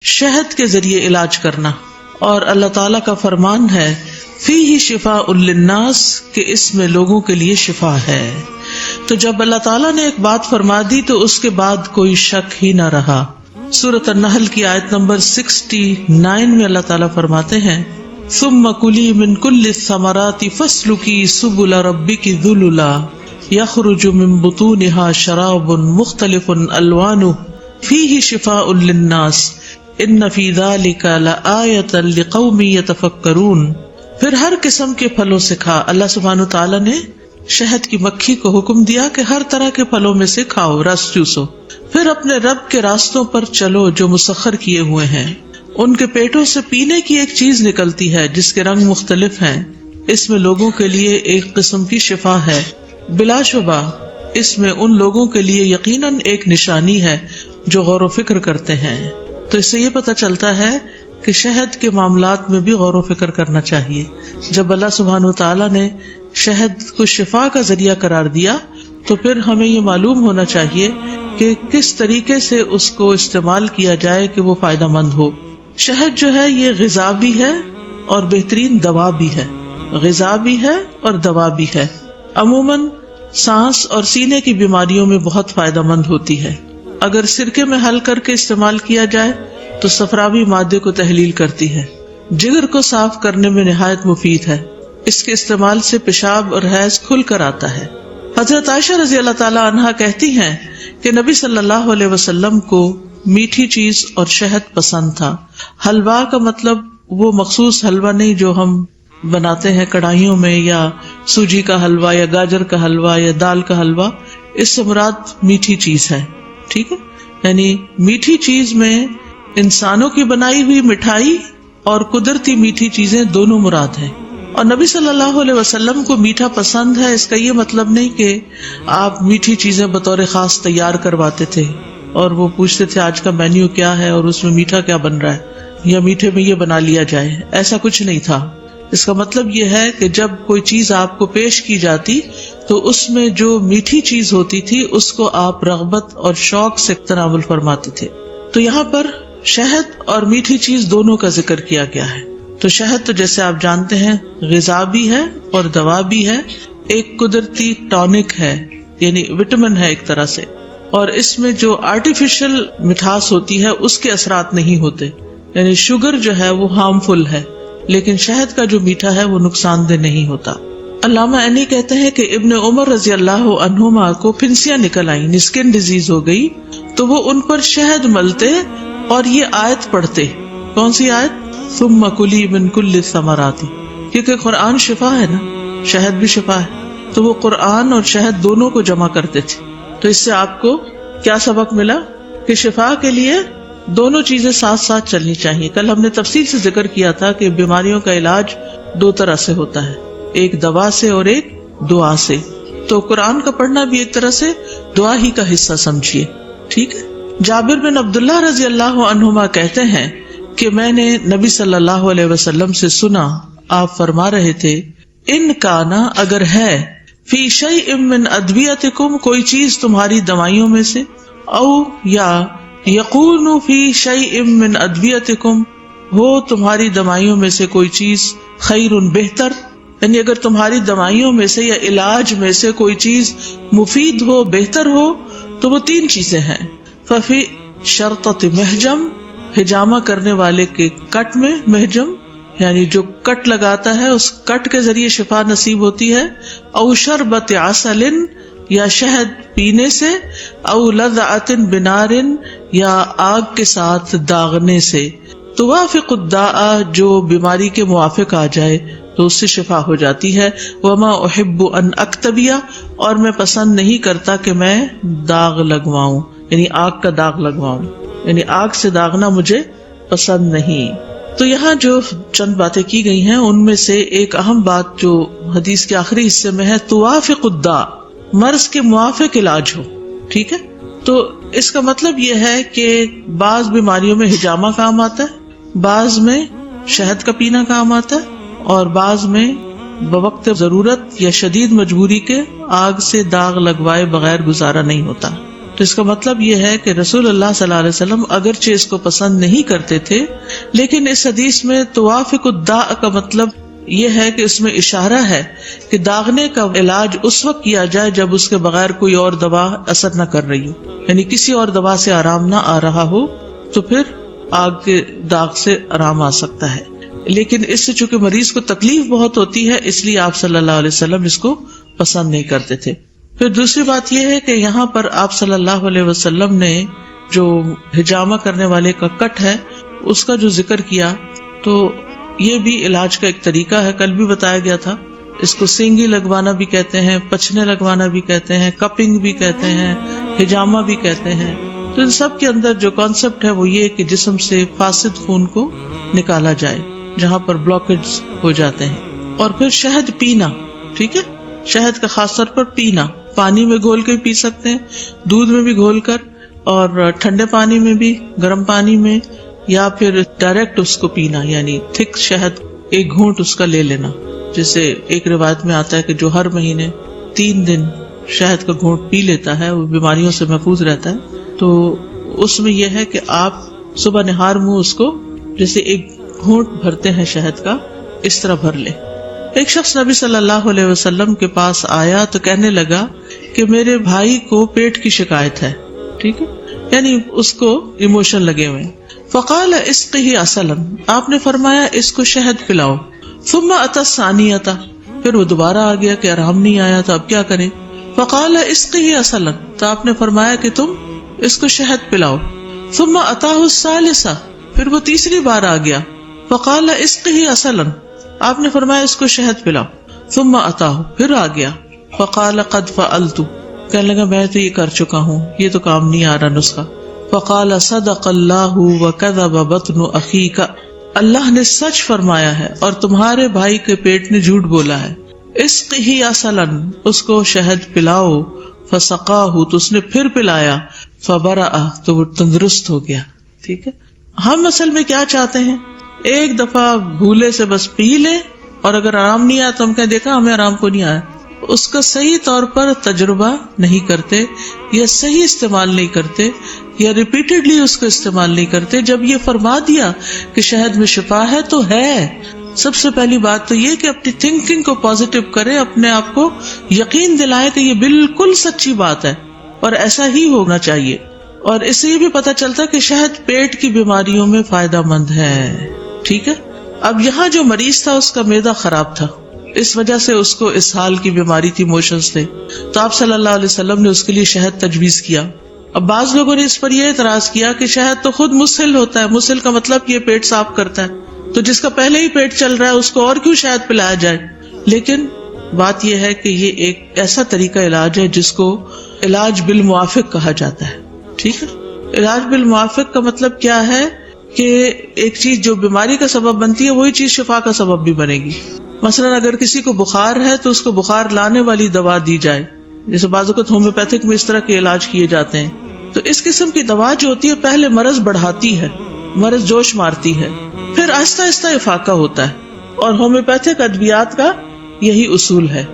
شہد کے ذریعے علاج کرنا، اور اللہ تعالیٰ کا فرمان ہے فیہ شفاء للناس، کہ اس میں لوگوں کے لیے شفا ہے۔ تو جب اللہ تعالیٰ نے ایک بات فرما دی تو اس کے بعد کوئی شک ہی نہ رہا۔ سورۃ النحل کی آیت نمبر 69 میں اللہ تعالیٰ فرماتے ہیں ثم کلی من کل الثمرات فاسلکی سبل ربک ذللا یخرج من بطونها شراب مختلف الوانہ فیہ شفاء للناس ان فی ذلک لآیۃ لقوم یتفکرون۔ پھر ہر قسم کے پھلوں سے کھا۔ اللہ سبحانہ تعالیٰ نے شہد کی مکھی کو حکم دیا کہ ہر طرح کے پھلوں میں سے کھاؤ، رس چوسو، پھر اپنے رب کے راستوں پر چلو جو مسخر کیے ہوئے ہیں۔ ان کے پیٹوں سے پینے کی ایک چیز نکلتی ہے جس کے رنگ مختلف ہیں، اس میں لوگوں کے لیے ایک قسم کی شفا ہے، بلا شبہ اس میں ان لوگوں کے لیے یقیناً ایک نشانی ہے جو غور و فکر کرتے ہیں۔ تو اس سے یہ پتہ چلتا ہے کہ شہد کے معاملات میں بھی غور و فکر کرنا چاہیے۔ جب اللہ سبحانہ تعالیٰ نے شہد کو شفا کا ذریعہ قرار دیا تو پھر ہمیں یہ معلوم ہونا چاہیے کہ کس طریقے سے اس کو استعمال کیا جائے کہ وہ فائدہ مند ہو۔ شہد جو ہے یہ غذا بھی ہے اور بہترین دوا بھی ہے، غذا بھی ہے اور دوا بھی ہے۔ عموماً سانس اور سینے کی بیماریوں میں بہت فائدہ مند ہوتی ہے۔ اگر سرکے میں حل کر کے استعمال کیا جائے تو صفراوی مادے کو تحلیل کرتی ہے، جگر کو صاف کرنے میں نہایت مفید ہے، اس کے استعمال سے پیشاب اور حیض کھل کر آتا ہے۔ حضرت عائشہ رضی اللہ تعالی عنہا کہتی ہیں کہ نبی صلی اللہ علیہ وسلم کو میٹھی چیز اور شہد پسند تھا۔ حلوا کا مطلب وہ مخصوص حلوا نہیں جو ہم بناتے ہیں کڑھائیوں میں، یا سوجی کا حلوا یا گاجر کا حلوا یا دال کا حلوا، اس سے مراد میٹھی چیز ہے، ٹھیک ہے؟ یعنی میٹھی چیز میں انسانوں کی بنائی ہوئی مٹھائی اور قدرتی میٹھی چیزیں دونوں مراد ہیں۔ اور نبی صلی اللہ علیہ وسلم کو میٹھا پسند ہے، اس کا یہ مطلب نہیں کہ آپ میٹھی چیزیں بطور خاص تیار کرواتے تھے اور وہ پوچھتے تھے آج کا مینیو کیا ہے اور اس میں میٹھا کیا بن رہا ہے یا میٹھے میں یہ بنا لیا جائے، ایسا کچھ نہیں تھا۔ اس کا مطلب یہ ہے کہ جب کوئی چیز آپ کو پیش کی جاتی تو اس میں جو میٹھی چیز ہوتی تھی اس کو آپ رغبت اور شوق سے تناول فرماتے تھے۔ تو یہاں پر شہد اور میٹھی چیز دونوں کا ذکر کیا گیا ہے۔ تو شہد تو جیسے آپ جانتے ہیں غذا بھی ہے اور دوا بھی ہے، ایک قدرتی ٹونک ہے، یعنی وٹامن ہے ایک طرح سے، اور اس میں جو آرٹیفیشل مٹھاس ہوتی ہے اس کے اثرات نہیں ہوتے، یعنی شوگر جو ہے وہ ہارمفل ہے، لیکن شہد کا جو میٹھا ہے وہ نقصان دہ نہیں ہوتا۔ علامہ عینی کہتے ہیں کہ ابن عمر رضی اللہ عنہما کو پھنسیاں نکل آئیں، اسکن ڈیزیز ہو گئی، تو وہ ان پر شہد ملتے اور یہ آیت پڑھتے۔ کون سی آیت؟ ثم کلی من کل الثمرات، کیونکہ قرآن شفا ہے نا، شہد بھی شفا ہے، تو وہ قرآن اور شہد دونوں کو جمع کرتے تھے۔ تو اس سے آپ کو کیا سبق ملا کہ شفا کے لیے دونوں چیزیں ساتھ ساتھ چلنی چاہیے۔ کل ہم نے تفصیل سے ذکر کیا تھا کہ بیماریوں کا علاج دو طرح سے ہوتا ہے، ایک دوا سے اور ایک دعا سے۔ تو قرآن کا پڑھنا بھی ایک طرح سے دعا ہی کا حصہ سمجھیے، ٹھیک ہے؟ جابر بن عبداللہ رضی اللہ عنہما کہتے ہیں کہ میں نے نبی صلی اللہ علیہ وسلم سے سنا، آپ فرما رہے تھے ان کانا، اگر ہے، فی شیء من ادویتکم، کوئی چیز تمہاری دوائیوں میں سے، او یا یقون فی شیء من ادویتکم، ہو تمہاری دوائیوں میں سے کوئی چیز، خیر بہتر، یعنی اگر تمہاری دوائیوں میں سے یا علاج میں سے کوئی چیز مفید ہو، بہتر ہو، تو وہ تین چیزیں ہیں۔ ففی شرطۃ محجم، ہجامہ کرنے والے کے کٹ میں، محجم یعنی جو کٹ لگاتا ہے اس کٹ کے ذریعے شفا نصیب ہوتی ہے، او شربت عسل، یا شہد پینے سے، او لذعۃ بنار، یا آگ کے ساتھ داغنے سے، توافق الداء، جو بیماری کے موافق آ جائے تو اس سے شفا ہو جاتی ہے۔ وما احب ان اکتبیہ، اور میں پسند نہیں کرتا کہ میں داغ لگواؤں، یعنی آگ کا داغ لگواؤں، یعنی آگ سے داغنا مجھے پسند نہیں۔ تو یہاں جو چند باتیں کی گئی ہیں ان میں سے ایک اہم بات جو حدیث کے آخری حصے میں ہے، توافق الداء، مرض کے موافق علاج ہو، ٹھیک ہے؟ تو اس کا مطلب یہ ہے کہ بعض بیماریوں میں ہجامہ کام آتا ہے، بعض میں شہد کا پینا کام آتا ہے، اور بعض میں بوقت ضرورت یا شدید مجبوری کے آگ سے داغ لگوائے بغیر گزارا نہیں ہوتا۔ تو اس کا مطلب یہ ہے کہ رسول اللہ صلی اللہ علیہ وسلم اگرچہ اس کو پسند نہیں کرتے تھے، لیکن اس حدیث میں توافق الداء کا مطلب یہ ہے کہ اس میں اشارہ ہے کہ داغنے کا علاج اس وقت کیا جائے جب اس کے بغیر کوئی اور دوا اثر نہ کر رہی ہو، یعنی کسی اور دوا سے آرام نہ آ رہا ہو تو پھر آگ کے داغ سے آرام آ سکتا ہے. لیکن اس سے چونکہ مریض کو تکلیف بہت ہوتی ہے، اس لیے آپ صلی اللہ علیہ وسلم اس کو پسند نہیں کرتے تھے. پھر دوسری بات یہ ہے کہ یہاں پر آپ صلی اللہ علیہ وسلم نے جو ہجامہ کرنے والے کا کٹ ہے اس کا جو ذکر کیا، تو یہ بھی علاج کا ایک طریقہ ہے. کل بھی بتایا گیا تھا. اس کو سینگی لگوانا بھی کہتے ہیں، پچھنے لگوانا بھی کہتے ہیں، کپنگ بھی کہتے ہیں، ہجامہ بھی کہتے ہیں. تو ان سب کے اندر جو کانسیپٹ ہے وہ یہ کہ جسم سے فاسد خون کو نکالا جائے جہاں پر بلاکیج ہو جاتے ہیں. اور پھر شہد پینا، ٹھیک ہے، شہد کا خاص طور پر پینا، پانی میں گھول کے بھی پی سکتے ہیں، دودھ میں بھی گھول کر، اور ٹھنڈے پانی میں بھی، گرم پانی میں، یا پھر ڈائریکٹ اس کو پینا، یعنی تھک شہد ایک گھونٹ اس کا لے لینا. جیسے ایک روایت میں آتا ہے کہ جو ہر مہینے 3 دن شہد کا گھونٹ پی لیتا ہے وہ بیماریوں سے محفوظ رہتا ہے. تو اس میں یہ ہے کہ آپ صبح نہار منہ اس کو جیسے ایک گھونٹ بھرتے ہیں شہد کا، اس طرح بھر لے. ایک شخص نبی صلی اللہ علیہ وسلم کے پاس آیا تو کہنے لگا کہ میرے بھائی کو پیٹ کی شکایت ہے، ٹھیک ہے، یعنی اس کو ایموشن لگے ہوئے. فقال اسقہ عسلا، آپ نے فرمایا اس کو شہد پلاؤ. ثم اتى الثانیۃ، پھر وہ دوبارہ آ گیا کہ آرام نہیں آیا تو اب کیا کریں. فقال اسقہ عسلا، تو آپ نے فرمایا کہ تم اس کو شہد پلاؤ. ثم اتاه الثالثہ، پھر وہ تیسری بار آ گیا. فقال اسقہ عسلا، آپ نے فرمایا اس کو شہد پلاؤ. ثم اتاه، پھر آ گیا. فقال قد فعلت، کہنے لگا میں تو یہ کر چکا ہوں، یہ تو کام نہیں آ رہا نسخہ. فقال صدق اللہ وکذب بطن اخیک، اللہ نے سچ فرمایا ہے اور تمہارے بھائی کے پیٹ نے جھوٹ بولا ہے. اسقہ عسلا، اس کو شہد پلاؤ. فسقاہ، تو اس نے پھر پلایا. فبرأ، تو وہ تندرست ہو گیا. ٹھیک ہے، ہم اصل میں کیا چاہتے ہیں، ایک دفعہ بھولے سے بس پی لیں اور اگر آرام نہیں آیا تو ہم کہیں دیکھا ہمیں آرام کو نہیں آیا. اس کا صحیح طور پر تجربہ نہیں کرتے یا صحیح استعمال نہیں کرتے یا ریپیٹڈلی اس کو استعمال نہیں کرتے. جب یہ فرما دیا کہ شہد میں شفا ہے تو ہے. سب سے پہلی بات تو یہ کہ اپنی تھنکنگ کو پازیٹیو کریں، اپنے آپ کو یقین دلائیں کہ یہ بالکل سچی بات ہے اور ایسا ہی ہونا چاہیے. اور اس سے یہ بھی پتہ چلتا ہے کہ شہد پیٹ کی بیماریوں میں فائدہ مند ہے. ٹھیک ہے، اب یہاں جو مریض تھا اس کا معدہ خراب تھا، اس وجہ سے اس کو اسہال کی بیماری تھی، موشنز تھے. تو آپ صلی اللہ علیہ وسلم نے اس کے لیے شہد تجویز کیا. اب بعض لوگوں نے اس پر یہ اعتراض کیا کہ شہد تو خود مسہل ہوتا ہے، مسہل کا مطلب یہ پیٹ صاف کرتا ہے، تو جس کا پہلے ہی پیٹ چل رہا ہے اس کو اور کیوں شہد پلایا جائے. لیکن بات یہ ہے کہ یہ ایک ایسا طریقہ علاج ہے جس کو علاج بالموافق کہا جاتا ہے. ٹھیک ہے، علاج بالموافق کا مطلب کیا ہے کہ ایک چیز جو بیماری کا سبب بنتی ہے وہی چیز شفا کا سبب بھی بنے گی. مثلا اگر کسی کو بخار ہے تو اس کو بخار لانے والی دوا دی جائے، جیسے بعض اوقات ہومیوپیتھک میں اس طرح کے علاج کیے جاتے ہیں. تو اس قسم کی دوا جو ہوتی ہے پہلے مرض بڑھاتی ہے، مرض جوش مارتی ہے، پھر آہستہ آہستہ افاقہ ہوتا ہے. اور ہومیوپیتھک ادویات کا یہی اصول ہے.